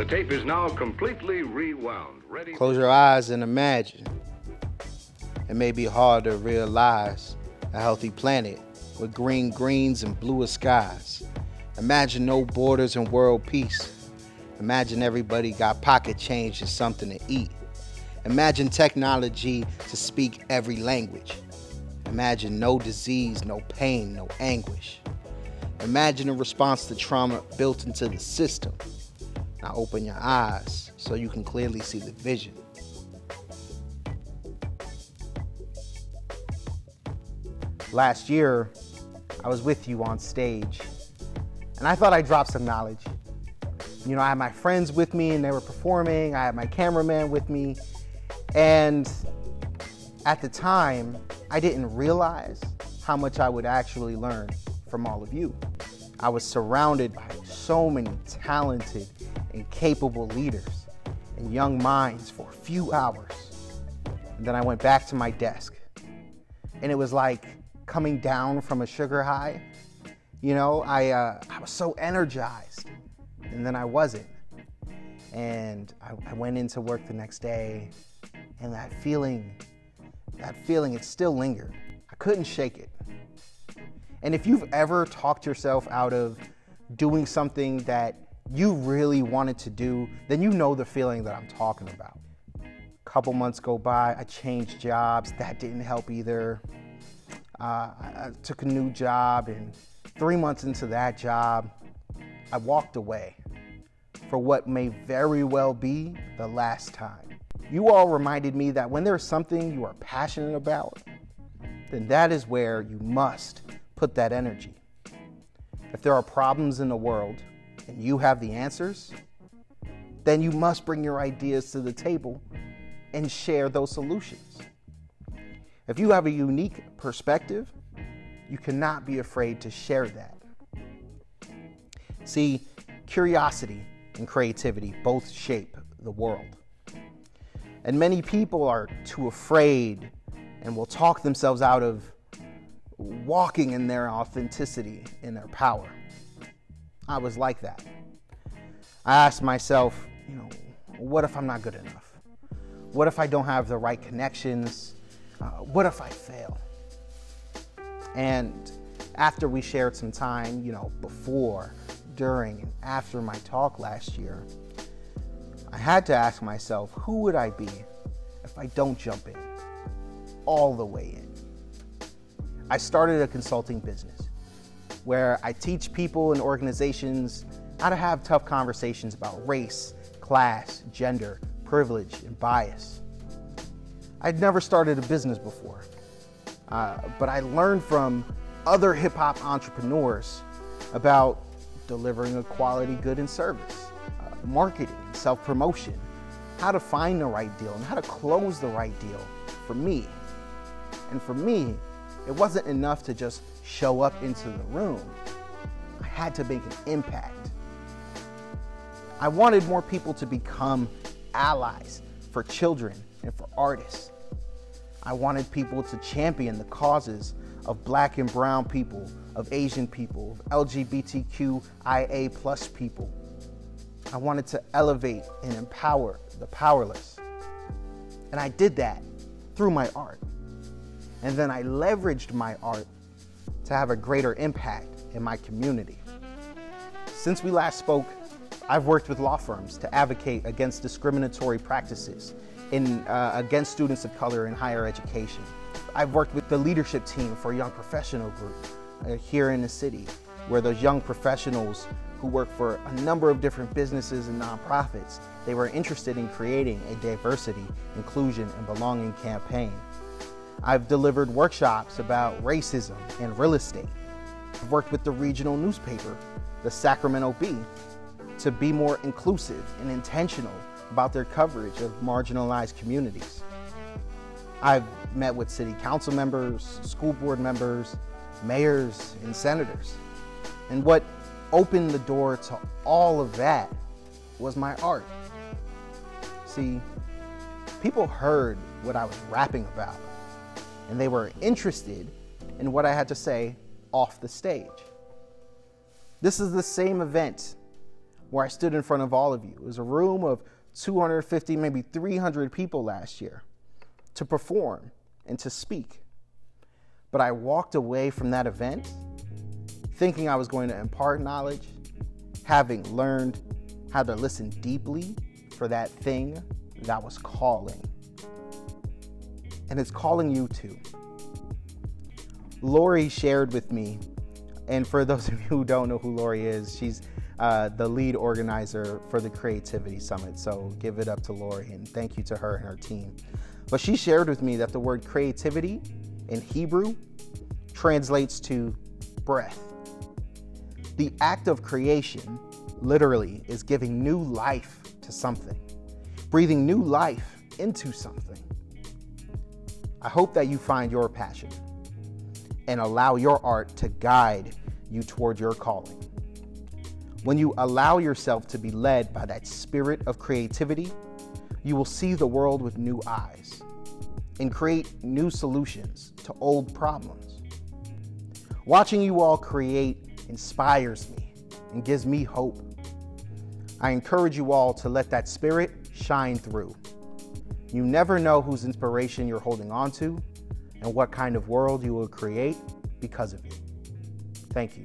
The tape is now completely rewound. Ready. Close your eyes and imagine. It may be hard to realize a healthy planet with green greens and bluer skies. Imagine no borders and world peace. Imagine everybody got pocket change and something to eat. Imagine technology to speak every language. Imagine no disease, no pain, no anguish. Imagine a response to trauma built into the system. Now open your eyes so you can clearly see the vision. Last year, I was with you on stage, and I thought I'd drop some knowledge. You know, I had my friends with me and they were performing. I had my cameraman with me. And at the time, I didn't realize how much I would actually learn from all of you. I was surrounded by so many talented and capable leaders and young minds for a few hours. And then I went back to my desk, and it was like coming down from a sugar high. You know, I was so energized, and then I wasn't. And I went into work the next day, and that feeling, it still lingered. I couldn't shake it. And if you've ever talked yourself out of doing something that you really wanted to do, then you know the feeling that I'm talking about. A couple months go by, I changed jobs. That didn't help either. I took a new job, and 3 months into that job, I walked away for what may very well be the last time. You all reminded me that when there's something you are passionate about, then that is where you must put that energy. If there are problems in the world and you have the answers, then you must bring your ideas to the table and share those solutions. If you have a unique perspective, you cannot be afraid to share that. See, curiosity and creativity both shape the world. And many people are too afraid and will talk themselves out of walking in their authenticity, in their power. I was like that. I asked myself, what if I'm not good enough? What if I don't have the right connections? What if I fail? And after we shared some time, before, during, and after my talk last year, I had to ask myself, who would I be if I don't jump in, all the way in? I started a consulting business where I teach people and organizations how to have tough conversations about race, class, gender, privilege, and bias. I'd never started a business before, but I learned from other hip-hop entrepreneurs about delivering a quality good and service, marketing, self-promotion, how to find the right deal and how to close the right deal for me. And for me, it wasn't enough to just show up into the room. I had to make an impact. I wanted more people to become allies for children and for artists. I wanted people to champion the causes of Black and brown people, of Asian people, of LGBTQIA plus people. I wanted to elevate and empower the powerless. And I did that through my art. And then I leveraged my art to have a greater impact in my community. Since we last spoke, I've worked with law firms to advocate against discriminatory practices against students of color in higher education. I've worked with the leadership team for a young professional group here in the city, where those young professionals who work for a number of different businesses and nonprofits, they were interested in creating a diversity, inclusion, and belonging campaign. I've delivered workshops about racism and real estate. I've worked with the regional newspaper, the Sacramento Bee, to be more inclusive and intentional about their coverage of marginalized communities. I've met with city council members, school board members, mayors, and senators. And what opened the door to all of that was my art. See, people heard what I was rapping about, and they were interested in what I had to say off the stage. This is the same event where I stood in front of all of you. It was a room of 250, maybe 300 people last year to perform and to speak. But I walked away from that event thinking I was going to impart knowledge, having learned how to listen deeply for that thing that was calling. And it's calling you too. Lori shared with me, and for those of you who don't know who Lori is, she's the lead organizer for the Creativity Summit. So give it up to Lori, and thank you to her and her team. But she shared with me that the word creativity in Hebrew translates to breath. The act of creation literally is giving new life to something, breathing new life into something. I hope that you find your passion and allow your art to guide you toward your calling. When you allow yourself to be led by that spirit of creativity, you will see the world with new eyes and create new solutions to old problems. Watching you all create inspires me and gives me hope. I encourage you all to let that spirit shine through. You never know whose inspiration you're holding on to and what kind of world you will create because of it. Thank you.